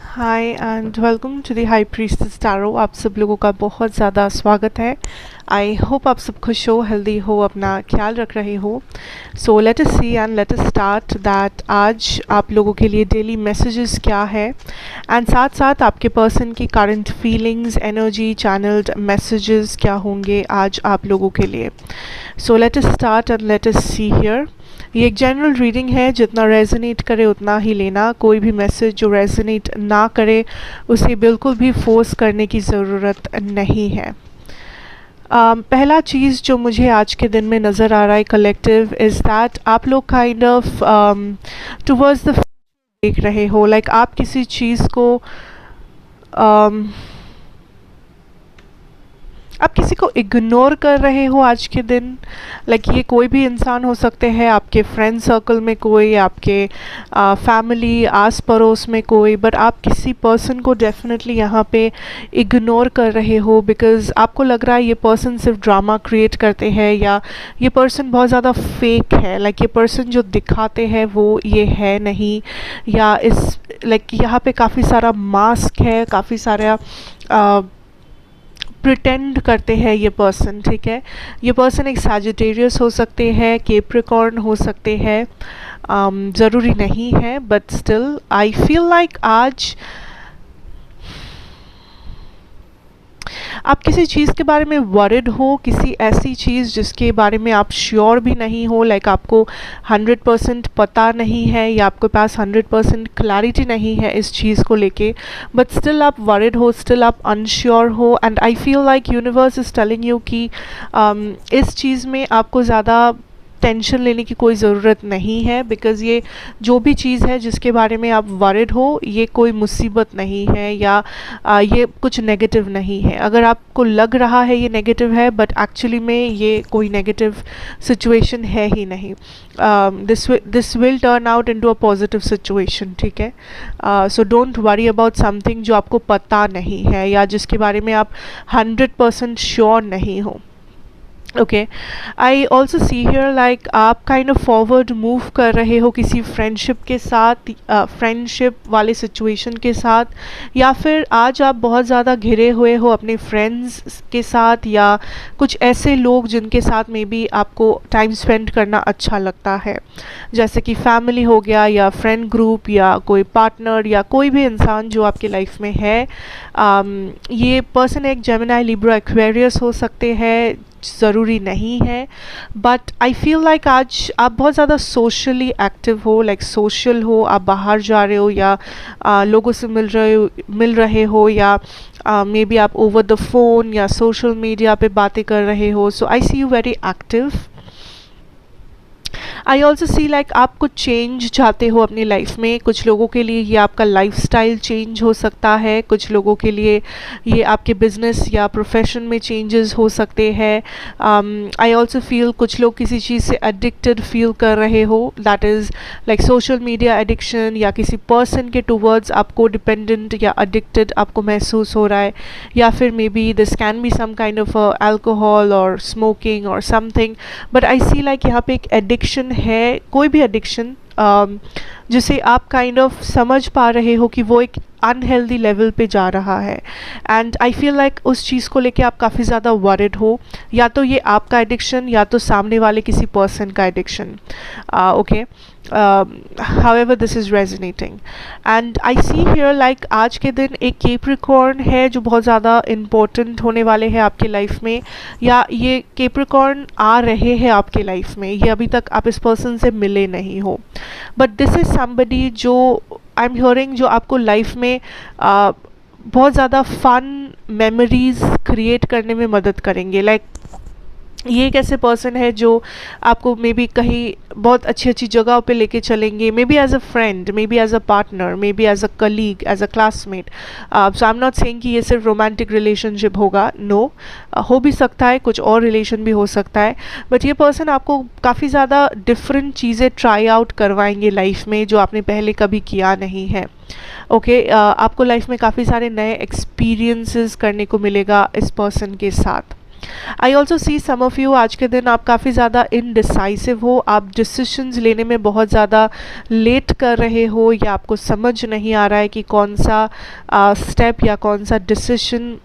Hi and welcome to the high priestess tarot. आप सब लोगों का बहुत ज़्यादा स्वागत है। आई होप आप सब खुश हो, हेल्दी हो, अपना ख्याल रख रहे हो। So let us see and let us start that आज आप लोगों के लिए डेली मैसेजेस क्या है एंड साथ साथ आपके पर्सन की current feelings, energy, channelled messages क्या होंगे आज आप लोगों के लिए। सो let us start and let us see here. ये एक जनरल रीडिंग है, जितना रेजोनेट करे उतना ही लेना। कोई भी मैसेज जो रेजोनेट ना करे उसे बिल्कुल भी फोर्स करने की ज़रूरत नहीं है। पहला चीज़ जो मुझे आज के दिन में नज़र आ रहा है कलेक्टिव इज़ दैट आप लोग काइंड ऑफ टुवर्ड्स द देख रहे हो। लाइक आप किसी चीज़ को um, आप किसी को इग्नोर कर रहे हो आज के दिन। लाइक ये कोई भी इंसान हो सकते हैं, आपके फ्रेंड सर्कल में कोई, आपके फैमिली आस पड़ोस में कोई, बट आप किसी पर्सन को डेफिनेटली यहाँ पे इग्नोर कर रहे हो बिकॉज आपको लग रहा है ये पर्सन सिर्फ ड्रामा क्रिएट करते हैं या ये पर्सन बहुत ज़्यादा फेक है। लाइक ये पर्सन जो दिखाते हैं वो ये है नहीं, या इस लाइक यहाँ पे काफ़ी सारा मास्क है, काफ़ी सारा प्रिटेंड करते हैं ये पर्सन। ठीक है, ये पर्सन एक सैजिटेरियस हो सकते हैं, कैप्रिकॉर्न हो सकते हैं, ज़रूरी नहीं है, but still I feel like आज आप किसी चीज़ के बारे में वरिड हो, किसी ऐसी चीज़ जिसके बारे में आप श्योर भी नहीं हो। लाइक आपको 100% पता नहीं है या आपके पास 100% क्लैरिटी नहीं है इस चीज़ को लेके, बट स्टिल आप वरिड हो, स्टिल आप अनश्योर हो। And I feel like universe is telling you कि इस चीज़ में आपको ज़्यादा टेंशन लेने की कोई ज़रूरत नहीं है बिकॉज़ ये जो भी चीज़ है जिसके बारे में आप वरिड हो ये कोई मुसीबत नहीं है या ये कुछ नेगेटिव नहीं है। अगर आपको लग रहा है ये नेगेटिव है बट एक्चुअली में ये कोई नेगेटिव सिचुएशन है ही नहीं। This will turn out into a positive situation. ठीक है, so don't worry about something जो आपको पता नहीं है या जिसके बारे में आप 100% श्योर नहीं हो। Okay, I also see here like आप काइंड ऑफ फॉरवर्ड मूव कर रहे हो किसी फ्रेंडशिप के साथ, फ्रेंडशिप वाले सिचुएशन के साथ, या फिर आज आप बहुत ज़्यादा घिरे हुए हो अपने फ्रेंड्स के साथ या कुछ ऐसे लोग जिनके साथ में भी आपको टाइम स्पेंड करना अच्छा लगता है, जैसे कि फैमिली हो गया या फ्रेंड ग्रुप या कोई पार्टनर या कोई भी इंसान जो आपके लाइफ में है। ये पर्सन एक जेमिनी, लिब्रा, एक्वेरियस हो सकते हैं, ज़रूरी नहीं है, बट आई फील लाइक आज आप बहुत ज़्यादा सोशली एक्टिव हो। लाइक सोशल हो, आप बाहर जा रहे हो या लोगों से मिल रहे हो या मे बी आप ओवर द फोन या सोशल मीडिया पे बातें कर रहे हो। So I see you very active. I also see like आप कुछ चेंज चाहते हो अपनी लाइफ में। कुछ लोगों के लिए ये आपका लाइफस्टाइल चेंज हो सकता है, कुछ लोगों के लिए ये आपके बिजनेस या प्रोफेशन में चेंजेस हो सकते हैं। आई ऑल्सो फील कुछ लोग किसी चीज़ से एडिक्टेड फील कर रहे हो, that is like social media addiction या किसी पर्सन के टूवर्ड्स आपको डिपेंडेंट या एडिक्टेड आपको महसूस हो रहा है, या फिर maybe this can be some kind of alcohol और स्मोकिंग और something. But I see like यहाँ पे एक एडिक्शन है, कोई भी एडिक्शन जिसे आप काइंड ऑफ समझ पा रहे हो कि वो एक अनहेल्दी लेवल पे जा रहा है। एंड आई फील लाइक उस चीज़ को लेके आप काफ़ी ज़्यादा वरिड हो, या तो ये आपका एडिक्शन या तो सामने वाले किसी पर्सन का addiction. Okay, however this is resonating and I see here like आज के दिन एक कैप्रिकॉर्न है जो बहुत ज़्यादा इम्पोर्टेंट होने वाले हैं आपके लाइफ में, या ये कैप्रिकॉर्न आ रहे हैं आपके लाइफ में। ये अभी तक आप इस पर्सन से मिले नहीं हो, बट दिस इज़ समबडी जो आई एम हियरिंग जो आपको लाइफ में बहुत ज़्यादा फन मेमोरीज क्रिएट करने में मदद करेंगे। लाइक ये एक ऐसे पर्सन है जो आपको मे बी कहीं बहुत अच्छी अच्छी जगहों पे लेके चलेंगे, maybe as a friend, maybe as a partner, maybe as a colleague, as a classmate. So I am not saying कि ये सिर्फ रोमांटिक रिलेशनशिप होगा, नो, हो भी सकता है, कुछ और रिलेशन भी हो सकता है, बट ये पर्सन आपको काफ़ी ज़्यादा डिफरेंट चीज़ें ट्राई आउट करवाएंगे लाइफ में जो आपने पहले कभी किया नहीं है। ओके, आपको लाइफ में काफ़ी सारे नए एक्सपीरियंसेस करने को मिलेगा इस पर्सन के साथ। I also see some of you आज के दिन आप काफ़ी ज़्यादा इनडिसाइसिव हो, आप डिसीशंस लेने में बहुत ज़्यादा लेट कर रहे हो, या आपको समझ नहीं आ रहा है कि कौन सा स्टेप या कौन सा डिसीशन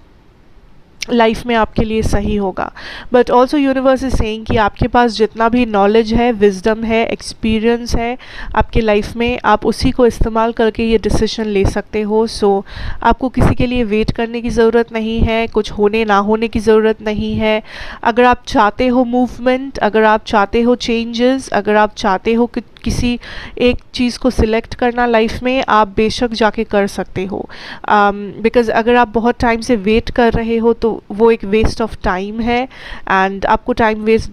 लाइफ में आपके लिए सही होगा। But also universe is saying कि आपके पास जितना भी नॉलेज है, विजडम है, एक्सपीरियंस है आपके लाइफ में, आप उसी को इस्तेमाल करके ये डिसीजन ले सकते हो। सो आपको किसी के लिए वेट करने की ज़रूरत नहीं है, कुछ होने ना होने की ज़रूरत नहीं है। अगर आप चाहते हो मूवमेंट, अगर आप चाहते हो चेंजेस, अगर आप चाहते हो कि किसी एक चीज़ को सिलेक्ट करना लाइफ में, आप बेशक जाके कर सकते हो। बिकॉज़ अगर आप बहुत टाइम से वेट कर रहे हो तो वो एक वेस्ट ऑफ टाइम है, एंड आपको टाइम वेस्ट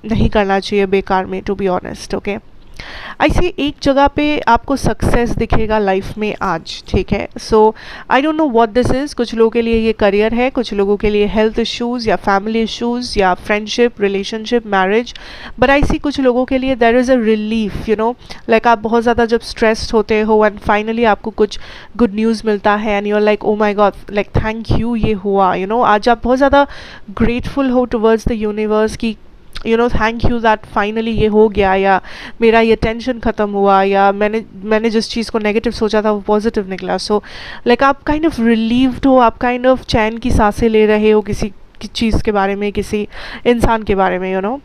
नहीं करना चाहिए बेकार में, टू बी ऑनेस्ट। ओके, ऐसे एक जगह पे आपको सक्सेस दिखेगा लाइफ में आज, ठीक है। So I don't know what this is. कुछ लोगों के लिए ये करियर है, कुछ लोगों के लिए हेल्थ इश्यूज़ या फैमिली इश्यूज़ या friendship, relationship, marriage. But I see कुछ लोगों के लिए there is a relief, you know, like आप बहुत ज़्यादा जब स्ट्रेस्ड होते हो एंड फाइनली आपको कुछ गुड न्यूज़ मिलता है and you are like oh my god, like thank you, ये हुआ, यू नो। आज आप बहुत ज़्यादा ग्रेटफुल हो टुवर्ड्स द यूनिवर्स की, you know, thank you that finally ये हो गया, या मेरा ये टेंशन ख़त्म हुआ, या मैंने जिस चीज़ को नेगेटिव सोचा था वो पॉजिटिव निकला। सो लाइक आप काइंड ऑफ रिलीव्ड हो, आप काइंड ऑफ चैन की सांसें ले रहे हो किसी चीज़ के बारे में, किसी इंसान के बारे में, you know.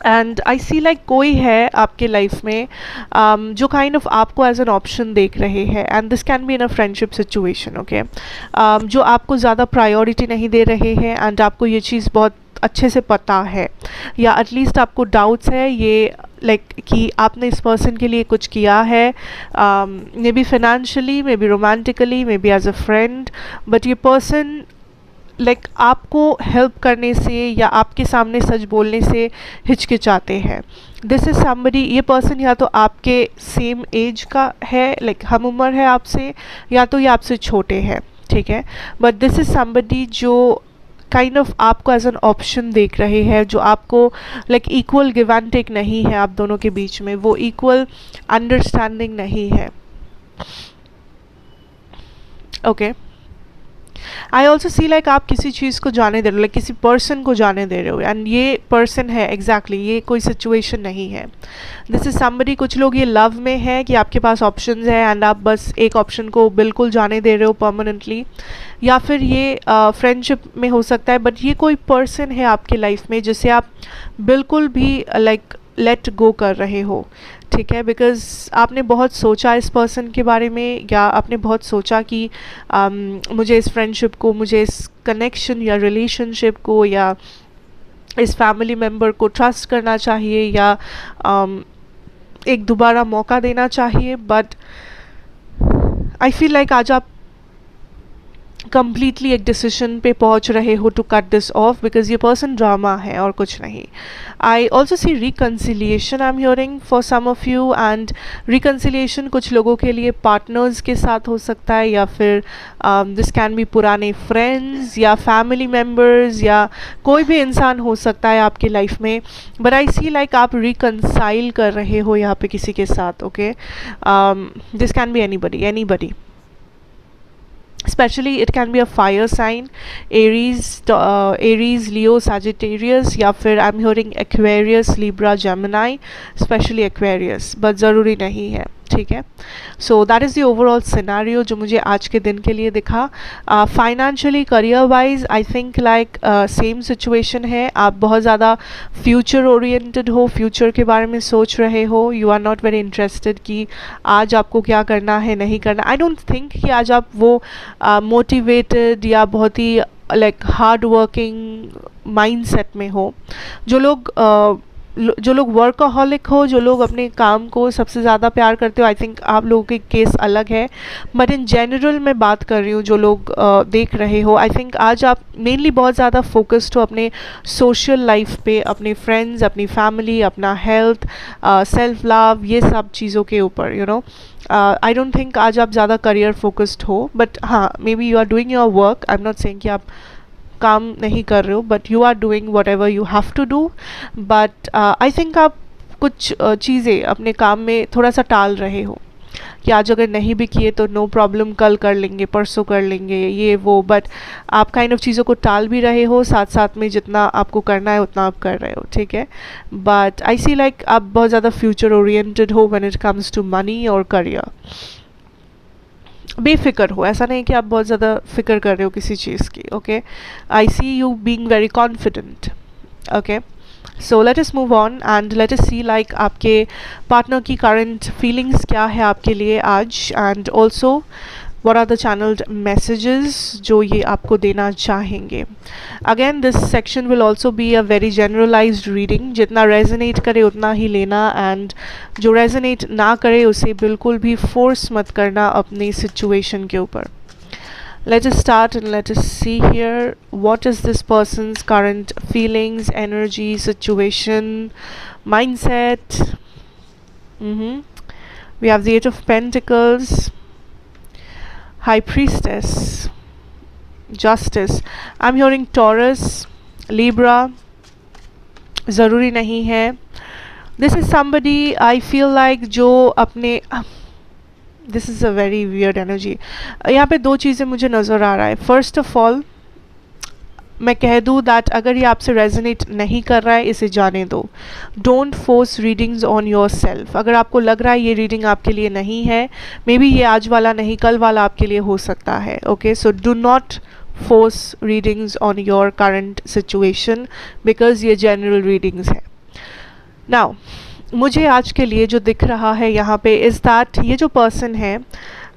And I see like कोई है आपके लाइफ में जो काइंड ऑफ आपको एज एन ऑप्शन देख रहे हैं, and this can be in a friendship situation. Okay, जो आपको ज़्यादा प्रायोरिटी नहीं दे रहे हैं, एंड आपको ये चीज़ बहुत अच्छे से पता है, या एटलीस्ट आपको डाउट्स है ये लाइक कि आपने इस पर्सन के लिए कुछ किया है, maybe financially, maybe romantically, maybe as a friend, but ये पर्सन लाइक आपको हेल्प करने से या आपके सामने सच बोलने से हिचकिचाते हैं। दिस इज़ समबडी, ये पर्सन या तो आपके सेम एज का है, लाइक हम उम्र है आपसे, या तो ये आपसे छोटे हैं, ठीक है। बट दिस इज़ समबडी जो काइंड ऑफ आपको एज एन ऑप्शन देख रहे हैं, जो आपको like equal give and take नहीं है आप दोनों के बीच में, वो इक्वल अंडरस्टैंडिंग नहीं है। ओके, आई ऑल्सो सी लाइक आप किसी चीज़ को जाने दे रहे हो, लाइक किसी पर्सन को जाने दे रहे हो, एंड ये पर्सन है एग्जैक्टली ये कोई सिचुएशन नहीं है। दिस इज समबडी, कुछ लोग ये लव में है कि आपके पास ऑप्शंस है एंड आप बस एक ऑप्शन को बिल्कुल जाने दे रहे हो परमानेंटली, या फिर ये फ्रेंडशिप में हो सकता है। बट ये कोई पर्सन है आपके लाइफ में जिसे आप बिल्कुल भी लाइक लेट गो कर रहे हो, ठीक है। बिकॉज़ आपने बहुत सोचा इस पर्सन के बारे में, या आपने बहुत सोचा कि मुझे इस फ्रेंडशिप को, मुझे इस कनेक्शन या रिलेशनशिप को या इस फैमिली मेम्बर को ट्रस्ट करना चाहिए, या एक दोबारा मौका देना चाहिए। बट आई फील लाइक आज आप कंप्लीटली एक डिसीजन पे पहुंच रहे हो to cut this off, because ये पर्सन ड्रामा है और कुछ नहीं। I also see reconciliation I am hearing for some of you, and reconciliation कुछ लोगों के लिए पार्टनर्स के साथ हो सकता है, या फिर दिस कैन बी पुराने फ्रेंड्स या फैमिली मेम्बर्स, या कोई भी इंसान हो सकता है आपकी लाइफ में। बट आई सी लाइक आप रिकन्साइल कर रहे हो यहाँ पे किसी के साथ। Okay, this can B anybody, especially it can be a fire sign, Aries, Leo, Sagittarius, या फिर I'm hearing Aquarius, Libra, Gemini, especially Aquarius, but ज़रूरी नहीं है, ठीक है। सो that is the overall scenario जो मुझे आज के दिन के लिए दिखा। Financially, career wise I think like same situation है। आप बहुत ज़्यादा फ्यूचर ओरिएंटेड हो, फ्यूचर के बारे में सोच रहे हो, you are not very interested कि आज आपको क्या करना है, नहीं करना। आई डोंट थिंक कि आज आप वो मोटिवेटेड या बहुत ही like hard working mind set में हो। जो लोग वर्कaholic हो, जो लोग अपने काम को सबसे ज़्यादा प्यार करते हो, आई थिंक आप लोगों के केस अलग है। बट इन जनरल मैं बात कर रही हूँ, जो लोग देख रहे हो, आई थिंक आज आप मेनली बहुत ज़्यादा फोकस्ड हो अपने सोशल लाइफ पे, अपने फ्रेंड्स, अपनी फैमिली, अपना हेल्थ, सेल्फ लव, ये सब चीज़ों के ऊपर, you know. I don't think आज आप ज़्यादा करियर फोकस्ड हो। बट हाँ, maybe you are doing your work, I am not saying कि आप काम नहीं कर रहे हो, but you are doing whatever you have to do. But I think आप कुछ चीज़ें अपने काम में थोड़ा सा टाल रहे हो, कि आज अगर नहीं भी किए तो नो प्रॉब्लम, कल कर लेंगे, परसों कर लेंगे, ये वो, बट आप काइंड ऑफ चीज़ों को टाल भी रहे हो, साथ साथ में जितना आपको करना है उतना आप कर रहे हो, ठीक है। बट आई सी लाइक आप बहुत ज़्यादा फ्यूचर ओरिएंटेड हो when it comes to money और करियर। बेफिक्र हो, ऐसा नहीं कि आप बहुत ज़्यादा फिक्र कर रहे हो किसी चीज़ की, okay. I see you being very confident, okay. So let us move on and let us see like आपके पार्टनर की करंट फीलिंग्स क्या है आपके लिए आज, and also what are the channeled messages जो ये आपको देना चाहेंगे। Again this section will also be a very generalized reading, जितना resonate करे उतना ही लेना, and जो resonate ना करे उसे बिल्कुल भी force मत करना अपनी situation के ऊपर। Let us start and let us see here what is this person's current feelings, energy, situation, mindset. We have the Eight of Pentacles, High Priestess, Justice. I'm hearing Taurus, Libra. ज़रूरी नहीं है. This is somebody I feel like जो अपने This is a very weird energy. यहाँ पे दो चीज़ें मुझे नज़र आ रहा है. First of all, मैं कह दूँ दैट अगर ये आपसे रेजोनेट नहीं कर रहा है इसे जाने दो. Don't force readings on your self. अगर आपको लग रहा है ये रीडिंग आपके लिए नहीं है, मे बी ये आज वाला नहीं कल वाला आपके लिए हो सकता है. Okay, so do not force readings on your current situation because ये जनरल रीडिंग्स है. नाउ मुझे आज के लिए जो दिख रहा है यहाँ पे इज़ दैट ये जो पर्सन है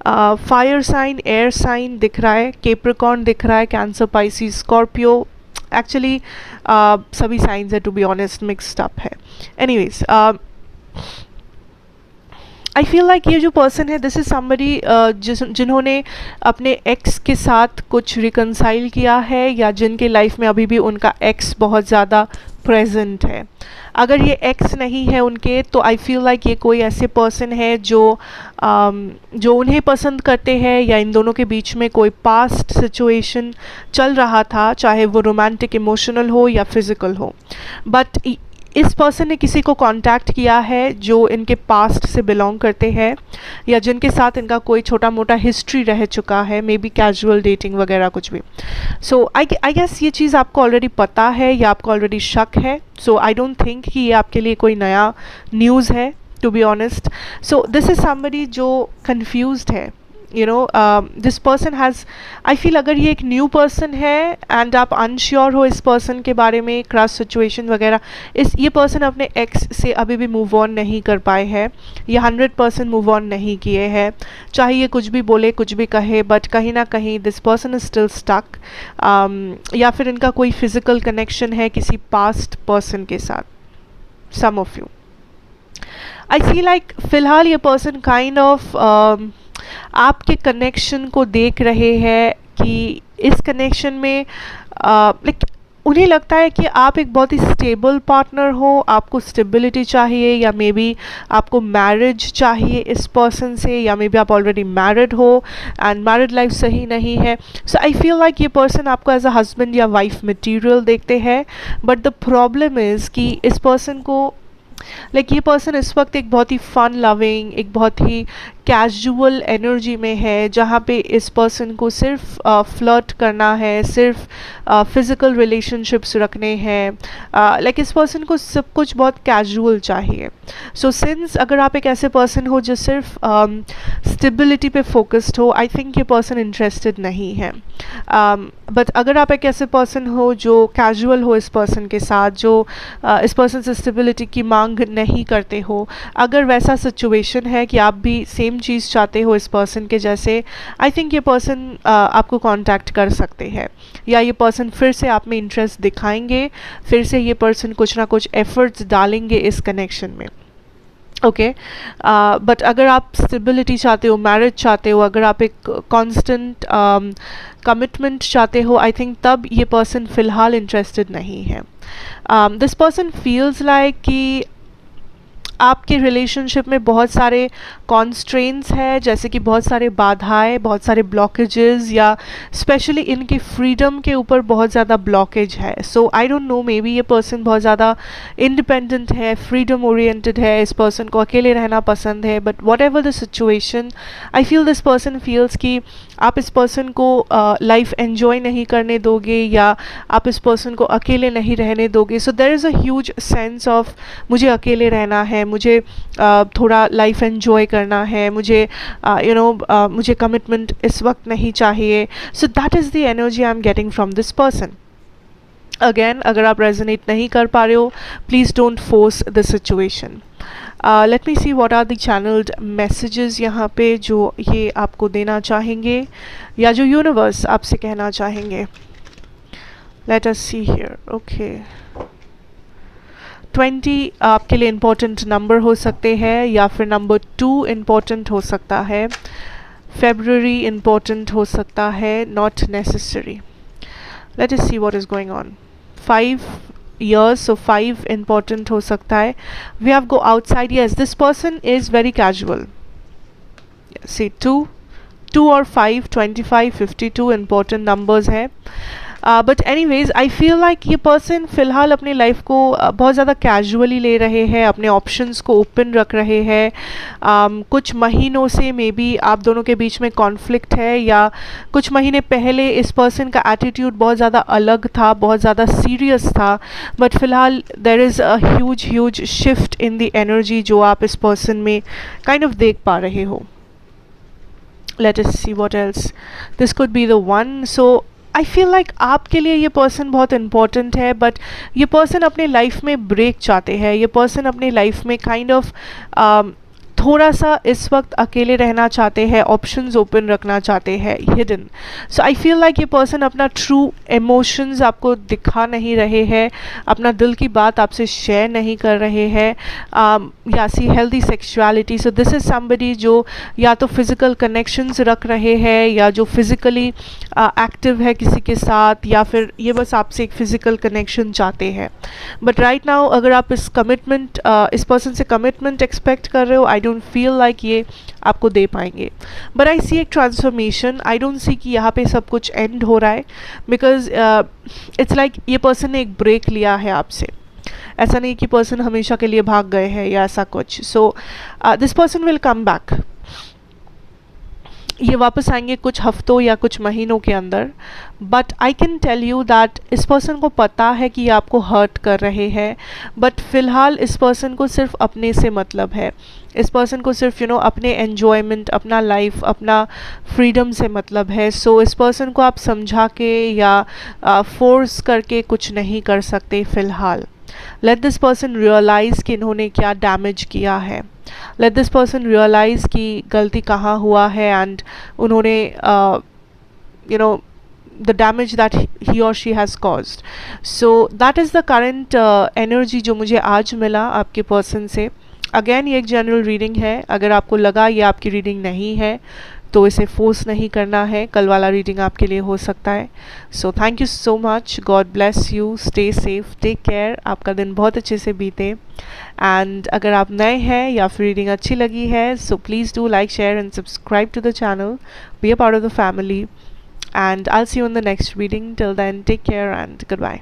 फायर साइन, एयर साइन दिख रहा है, केप्रिकॉर्न दिख रहा है, कैंसर, पाइसिस, स्कॉर्पियो. एक्चुअली सभी साइंस है, to be honest mixed up है. एनीवेज आई फील लाइक ये जो पर्सन है दिस इज़ समबडी जिन्होंने अपने एक्स के साथ कुछ रिकनसाइल किया है या जिनके लाइफ में अभी भी उनका एक्स बहुत ज़्यादा प्रेजेंट है. अगर ये एक्स नहीं है उनके तो आई फील लाइक ये कोई ऐसे पर्सन है जो उन्हें पसंद करते हैं या इन दोनों के बीच में कोई पास्ट सिचुएशन चल रहा था, चाहे वो रोमांटिक, इमोशनल हो या फिज़िकल हो. बट इस पर्सन ने किसी को कांटेक्ट किया है जो इनके पास्ट से बिलोंग करते हैं या जिनके साथ इनका कोई छोटा मोटा हिस्ट्री रह चुका है, मे बी कैजुअल डेटिंग वगैरह कुछ भी. सो आई गेस ये चीज़ आपको ऑलरेडी पता है या आपको ऑलरेडी शक है. सो आई डोंट थिंक कि ये आपके लिए कोई नया न्यूज़ है, to be honest. So this is somebody जो कन्फ्यूज्ड है. You know this person has, I feel अगर ये एक न्यू पर्सन है एंड आप अनश्योर हो इस पर्सन के बारे में, क्रश सिचुएशन वगैरह, ये पर्सन अपने एक्स से अभी भी मूव ऑन नहीं कर पाए हैं. ये 100% मूव ऑन नहीं किए हैं, चाहे ये कुछ भी बोले कुछ भी कहे, बट कहीं ना कहीं this person is still stuck. या फिर इनका कोई फिजिकल कनेक्शन है किसी पास्ट पर्सन के साथ. Some of you I see like फ़िलहाल ये पर्सन काइंड ऑफ आपके कनेक्शन को देख रहे हैं कि इस कनेक्शन में लाइक उन्हें लगता है कि आप एक बहुत ही स्टेबल पार्टनर हो, आपको स्टेबिलिटी चाहिए या मे बी आपको मैरिज चाहिए इस पर्सन से, या मे बी आप ऑलरेडी मैरिड हो एंड मैरिड लाइफ सही नहीं है. सो आई फील लाइक ये पर्सन आपको एज अ हस्बैंड या वाइफ मटेरियल देखते हैं. बट द प्रॉब्लम इज़ कि इस पर्सन को ये पर्सन इस वक्त एक बहुत ही फन लविंग, एक बहुत ही कैजुअल एनर्जी में है जहाँ पे इस पर्सन को सिर्फ फ्लर्ट करना है, सिर्फ फिज़िकल रिलेशनशिप्स रखने हैं. इस पर्सन को सब कुछ बहुत कैजुअल चाहिए. सो सिंस अगर आप एक ऐसे पर्सन हो जो सिर्फ स्टेबिलिटी पे फोकस्ड हो, आई थिंक ये पर्सन इंटरेस्टेड नहीं है. बट अगर आप एक ऐसे पर्सन हो जो कैजुअल हो इस पर्सन के साथ, जो इस पर्सन से स्टेबिलिटी की मांग नहीं करते हो, अगर वैसा सिचुएशन है कि आप भी सेम चीज़ चाहते हो इस पर्सन के जैसे, आई थिंक ये पर्सन आपको कांटेक्ट कर सकते हैं या ये पर्सन फिर से आप में इंटरेस्ट दिखाएंगे, फिर से ये पर्सन कुछ ना कुछ एफर्ट्स डालेंगे इस कनेक्शन में. ओके, बट अगर आप स्टेबिलिटी चाहते हो, मैरिज चाहते हो, अगर आप एक कांस्टेंट कमिटमेंट चाहते हो, आई थिंक तब ये पर्सन फ़िलहाल इंटरेस्टेड नहीं है. दिस पर्सन फील्स लाइक कि आपके रिलेशनशिप में बहुत सारे कॉन्स्ट्रेंट्स हैं, जैसे कि बहुत सारे बाधाएं, बहुत सारे ब्लॉकेजेस, या स्पेशली इनकी फ्रीडम के ऊपर बहुत ज़्यादा ब्लॉकेज है. So I don't know, maybe ये पर्सन बहुत ज़्यादा इंडिपेंडेंट है, फ्रीडम ओरिएंटेड है, इस पर्सन को अकेले रहना पसंद है. But what ever the situation, I feel this person feels कि आप इस पर्सन को लाइफ एन्जॉय नहीं करने दोगे, या आप इस पर्सन को अकेले नहीं रहने दोगे. So there is a huge sense of मुझे अकेले रहना है, मुझे थोड़ा लाइफ एन्जॉय करना है, मुझे मुझे कमिटमेंट इस वक्त नहीं चाहिए. So that is the energy I am getting from this person. Again, अगर आप रेजोनेट नहीं कर पा रहे हो, please don't force the situation. Let me see what are the channelled messages यहाँ पे जो ये आपको देना चाहेंगे, या जो यूनिवर्स आपसे कहना चाहेंगे. Late us see here. Okay, 20 आपके लिए इम्पोर्टेंट नंबर हो सकते हैं, या फिर नंबर 2 इम्पोर्टेंट हो सकता है, फेब्रुअरी इम्पोर्टेंट हो सकता है, not necessary. Late us see what is going on. 5 years, so 5 important हो सकता है. We have go outside. Yes, this person is very casual. See 2 or 5, 25, 52 important numbers है. But anyways, I feel like ये person फ़िलहाल अपनी life को बहुत ज़्यादा कैजुअली ले रहे हैं, अपने ऑप्शंस को ओपन रख रहे हैं. कुछ महीनों से मे बी आप दोनों के बीच में कॉन्फ्लिक्ट है, या कुछ महीने पहले इस पर्सन का एटीट्यूड बहुत ज़्यादा अलग था, बहुत ज़्यादा सीरियस था. बट फ़िलहाल there is a huge shift in the energy जो आप इस पर्सन में काइंड ऑफ देख पा रहे हो. Late us see what else. This could be the one. So I feel like आपके लिए ये पर्सन बहुत इम्पॉर्टेंट है, बट ये पर्सन अपने लाइफ में ब्रेक चाहते हैं. ये पर्सन अपने लाइफ में काइंड ऑफ थोड़ा सा इस वक्त अकेले रहना चाहते हैं, ऑप्शंस ओपन रखना चाहते हैं, हिडन. सो आई फील लाइक ये पर्सन अपना ट्रू इमोशंस आपको दिखा नहीं रहे हैं, अपना दिल की बात आपसे शेयर नहीं कर रहे हैं. या see healthy sexuality. So this is somebody जो या तो फिज़िकल कनेक्शंस रख रहे हैं, या जो फिज़िकली एक्टिव है किसी के साथ, या फिर ये बस आपसे एक फ़िज़िकल कनेक्शन चाहते हैं. बट राइट नाउ अगर आप इस पर्सन से कमिटमेंट एक्सपेक्ट कर रहे हो, आई डोंट फील लाइक ये आपको दे पाएंगे. बट आई सी एक ट्रांसफॉर्मेशन. आई डोंट सी कि यहाँ पे सब कुछ एंड हो रहा है, बिकॉज इट्स लाइक ये पर्सन ने एक ब्रेक लिया है आपसे. ऐसा नहीं कि पर्सन हमेशा के लिए भाग गए हैं या ऐसा कुछ. So this person will come back. ये वापस आएंगे कुछ हफ्तों या कुछ महीनों के अंदर. But I can tell you that इस पर्सन को पता है कि ये आपको हर्ट कर रहे हैं, बट फ़िलहाल इस पर्सन को सिर्फ अपने से मतलब है. इस पर्सन को सिर्फ अपने एन्जॉयमेंट, अपना लाइफ, अपना फ्रीडम से मतलब है. सो इस पर्सन को आप समझा के या फोर्स करके कुछ नहीं कर सकते फ़िलहाल. लेट दिस पर्सन रियलाइज़ कि इन्होंने क्या डैमेज किया है. लेट दिस पर्सन रियलाइज़ कि गलती कहाँ हुआ है, एंड उन्होंने the damage that he or she has caused. So that is the current energy जो मुझे आज मिला आपके पर्सन से. अगेन ये एक जनरल रीडिंग है. अगर आपको लगा ये आपकी रीडिंग नहीं है तो इसे फोर्स नहीं करना है. कल वाला रीडिंग आपके लिए हो सकता है. So thank you so much. God bless you. Stay safe. Take care. आपका दिन बहुत अच्छे से बीते. एंड अगर आप नए हैं या फिर रीडिंग अच्छी लगी है, so please do like, share and subscribe to the channel. Be a part of the family. And I'll see you in the next reading. Till then, take care and goodbye.